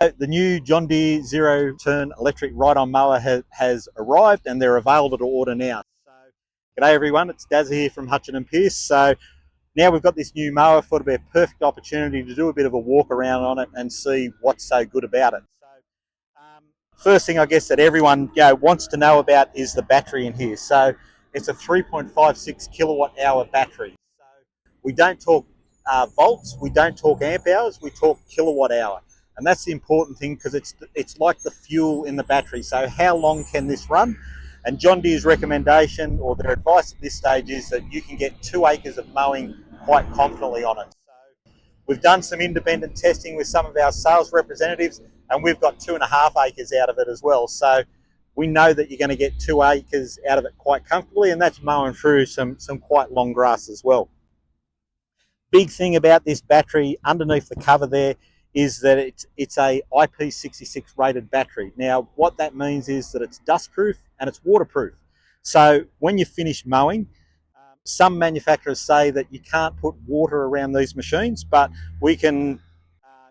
The new John Deere Zero Turn electric ride-on mower has arrived, and they're available to order now. So, g'day everyone, it's Daz here from Hutchin and Pearce. So now we've got this new mower, thought it'd be a perfect opportunity to do a bit of a walk around on it and see what's so good about it. So, first thing I guess that everyone wants to know about is the battery in here. So it's a 3.56 kilowatt hour battery. So we don't talk volts, we don't talk amp hours, we talk kilowatt hour. And that's the important thing, because it's like the fuel in the battery. So how long can this run? And John Deere's recommendation, or their advice at this stage, is that you can get 2 acres of mowing quite confidently on it. So we've done some independent testing with some of our sales representatives, and we've got 2.5 acres out of it as well. So we know that you're going to get 2 acres out of it quite comfortably, and that's mowing through some quite long grass as well. Big thing about this battery underneath the cover there is that it's a IP66 rated battery. Now, what that means is that it's dustproof and it's waterproof. So when you finish mowing, some manufacturers say that you can't put water around these machines, but we can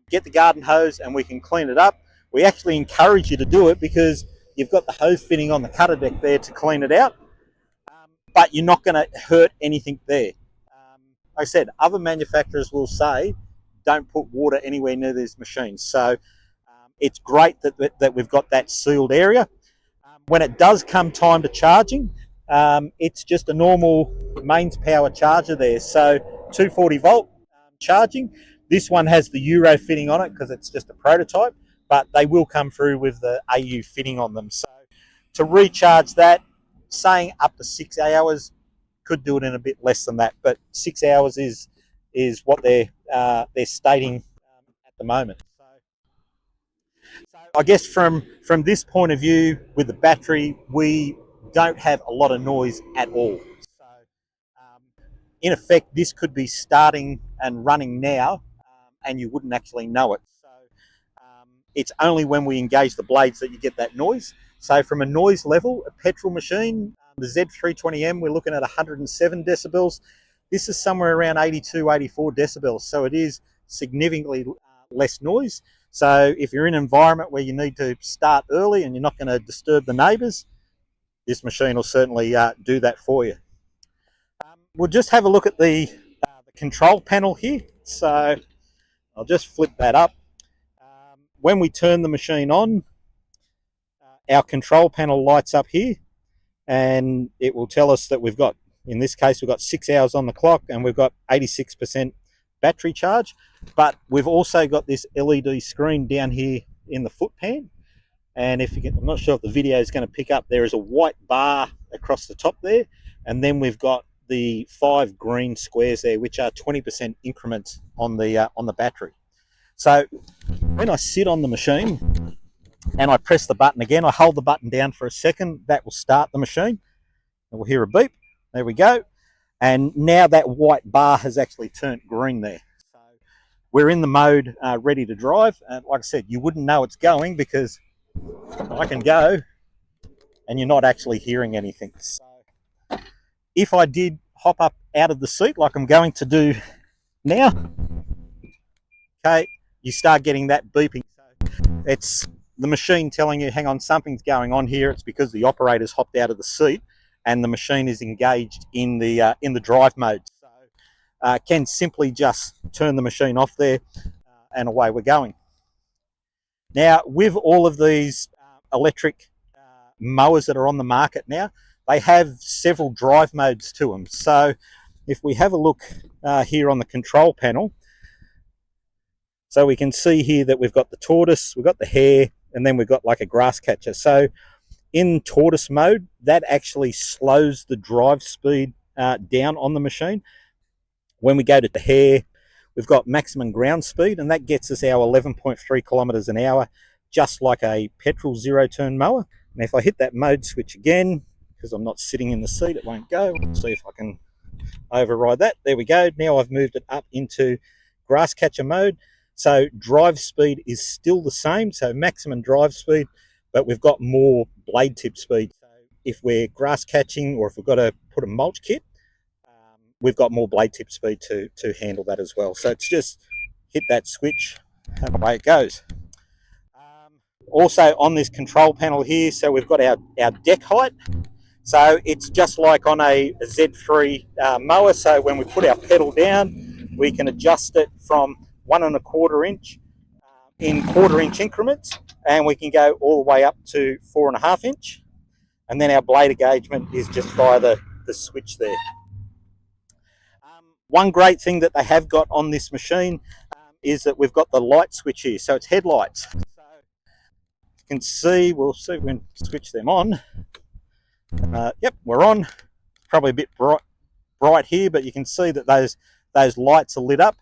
get the garden hose and we can clean it up. We actually encourage you to do it because you've got the hose fitting on the cutter deck there to clean it out, but you're not going to hurt anything there. Like I said, other manufacturers will say don't put water anywhere near these machines. So it's great that we've got that sealed area. When it does come time to charging, it's just a normal mains power charger there. So 240 volt charging. This one has the Euro fitting on it because it's just a prototype, but they will come through with the AU fitting on them. So to recharge that, saying up to 6 hours, could do it in a bit less than that, but 6 hours is what they're stating at the moment. So I guess from this point of view, with the battery, we don't have a lot of noise at all. So in effect, this could be starting and running now, and you wouldn't actually know it. So it's only when we engage the blades that you get that noise. So from a noise level, a petrol machine, the Z320M, we're looking at 107 decibels. This is somewhere around 82, 84 decibels. So it is significantly less noise. So if you're in an environment where you need to start early and you're not going to disturb the neighbours, this machine will certainly do that for you. We'll just have a look at the control panel here. So I'll just flip that up. When we turn the machine on, our control panel lights up here, and it will tell us that we've got, in this case, we've got 6 hours on the clock and we've got 86% battery charge. But we've also got this LED screen down here in the foot pan. And if you can, I'm not sure if the video is going to pick up, there is a white bar across the top there. And then we've got the 5 green squares there, which are 20% increments on the battery. So when I sit on the machine and I press the button again, I hold the button down for a second, that will start the machine. And we'll hear a beep. There we go. And now that white bar has actually turned green there. So we're in the mode ready to drive. And like I said, you wouldn't know it's going because I can go and you're not actually hearing anything. So if I did hop up out of the seat like I'm going to do now, okay, you start getting that beeping. So it's the machine telling you, hang on, something's going on here. It's because the operator's hopped out of the seat and the machine is engaged in the drive mode. So can simply just turn the machine off there and away we're going. Now, with all of these electric mowers that are on the market now, they have several drive modes to them. So if we have a look here on the control panel, so we can see here that we've got the tortoise, we've got the hare, and then we've got like a grass catcher. So in tortoise mode, that actually slows the drive speed down on the machine. When we go to the hare, we've got maximum ground speed, and that gets us our 11.3 kilometers an hour, just like a petrol zero-turn mower. And if I hit that mode switch again, because I'm not sitting in the seat, it won't go. Let's see if I can override that. There we go. Now I've moved it up into grass catcher mode. So drive speed is still the same, so maximum drive speed, but we've got more blade tip speed. So if we're grass catching or if we've got to put a mulch kit, we've got more blade tip speed to handle that as well. So it's just hit that switch and away it goes. Also on this control panel here, so we've got our deck height. So it's just like on a Z3 mower. So when we put our pedal down, we can adjust it from 1¼ inch in quarter-inch increments, and we can go all the way up to 4.5 inch. And then our blade engagement is just via the switch there. One great thing that they have got on this machine is that we've got the light switch here. So it's headlights. So you can see, we'll see if we can switch them on. Yep, we're on. Probably a bit bright here, but you can see that those lights are lit up.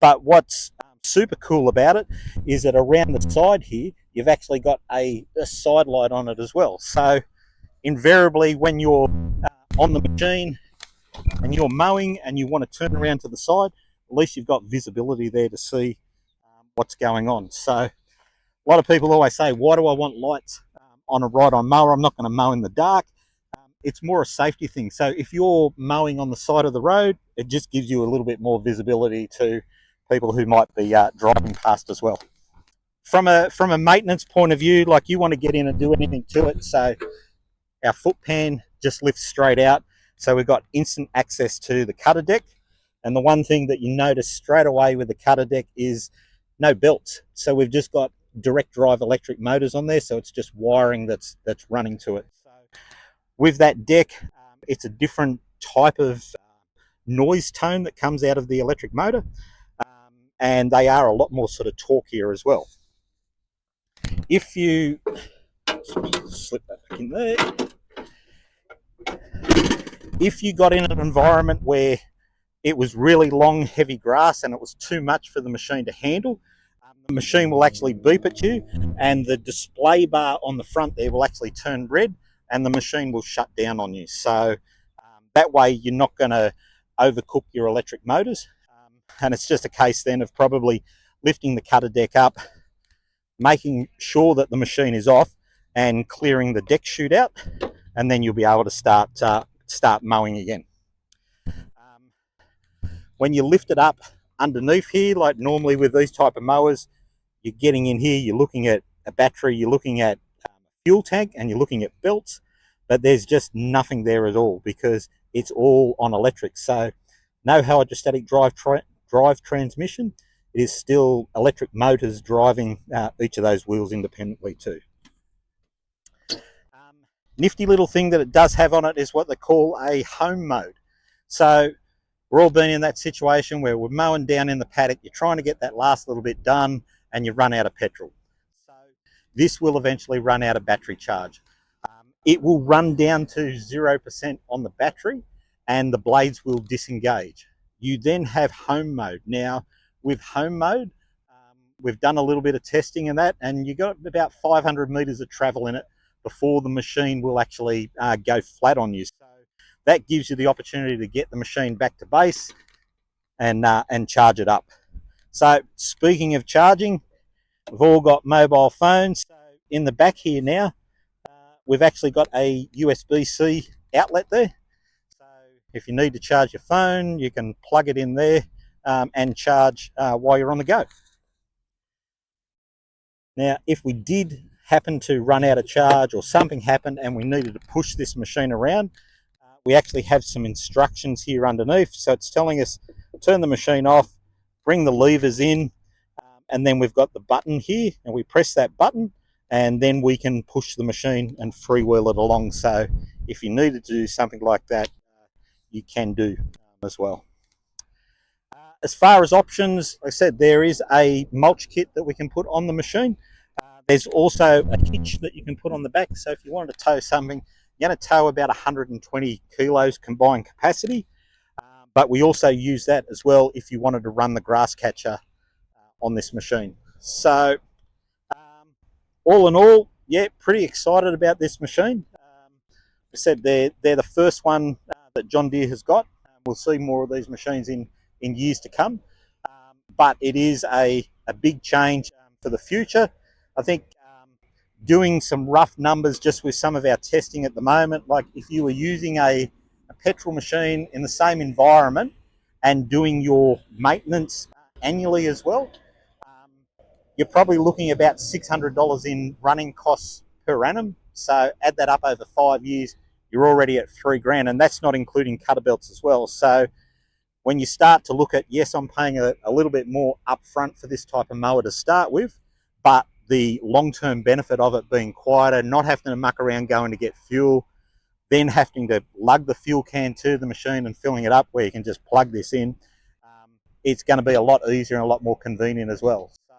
But what's super cool about it is that around the side here, you've actually got a side light on it as well. So invariably, when you're on the machine and you're mowing and you want to turn around to the side, at least you've got visibility there to see what's going on. So a lot of people always say, why do I want lights on a ride-on mower? I'm not going to mow in the dark. It's more a safety thing. So if you're mowing on the side of the road, it just gives you a little bit more visibility to people who might be driving past as well. From a maintenance point of view, like you want to get in and do anything to it, so our foot pan just lifts straight out. So we've got instant access to the cutter deck. And the one thing that you notice straight away with the cutter deck is no belts. So we've just got direct drive electric motors on there. So it's just wiring that's running to it. So with that deck, it's a different type of noise tone that comes out of the electric motor. And they are a lot more sort of torquier as well. If you slip that back in there, if you got in an environment where it was really long, heavy grass and it was too much for the machine to handle, the machine will actually beep at you, and the display bar on the front there will actually turn red, and the machine will shut down on you. So that way you're not going to overcook your electric motors. And it's just a case then of probably lifting the cutter deck up, making sure that the machine is off, and clearing the deck chute out, and then you'll be able to start mowing again. When you lift it up underneath here, like normally with these type of mowers, you're getting in here, you're looking at a battery, you're looking at a fuel tank, and you're looking at belts, but there's just nothing there at all because it's all on electric. So no hydrostatic drive transmission. It is still electric motors driving each of those wheels independently too. Nifty little thing that it does have on it is what they call a home mode. So we're all been in that situation where we're mowing down in the paddock, you're trying to get that last little bit done and you run out of petrol. So this will eventually run out of battery charge. It will run down to 0% on the battery and the blades will disengage. You then have home mode. Now with home mode, we've done a little bit of testing in that, and you got about 500 meters of travel in it before the machine will actually go flat on you. So that gives you the opportunity to get the machine back to base and charge it up. So speaking of charging, we've all got mobile phones. So in the back here now, we've actually got a USB-C outlet there. If you need to charge your phone, you can plug it in there and charge while you're on the go. Now, if we did happen to run out of charge or something happened and we needed to push this machine around, we actually have some instructions here underneath. So it's telling us, turn the machine off, bring the levers in, and then we've got the button here, and we press that button, and then we can push the machine and freewheel it along. So if you needed to do something like that, you can do as well. As far as options, like I said, there is a mulch kit that we can put on the machine. There's also a hitch that you can put on the back. So if you wanted to tow something, you're going to tow about 120 kilos combined capacity. But we also use that as well if you wanted to run the grass catcher on this machine. So all in all, yeah, pretty excited about this machine. I said they're the first one that John Deere has got. We'll see more of these machines in years to come. But it is a big change for the future. I think doing some rough numbers just with some of our testing at the moment, like if you were using a petrol machine in the same environment and doing your maintenance annually as well, you're probably looking about $600 in running costs per annum. So add that up over 5 years, you're already at $3,000, and that's not including cutter belts as well. So when you start to look at, yes, I'm paying a little bit more upfront for this type of mower to start with, but the long-term benefit of it being quieter, not having to muck around going to get fuel, then having to lug the fuel can to the machine and filling it up where you can just plug this in, it's going to be a lot easier and a lot more convenient as well. So,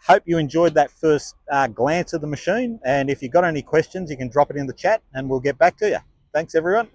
hope you enjoyed that first glance of the machine, and if you've got any questions, you can drop it in the chat and we'll get back to you. Thanks, everyone.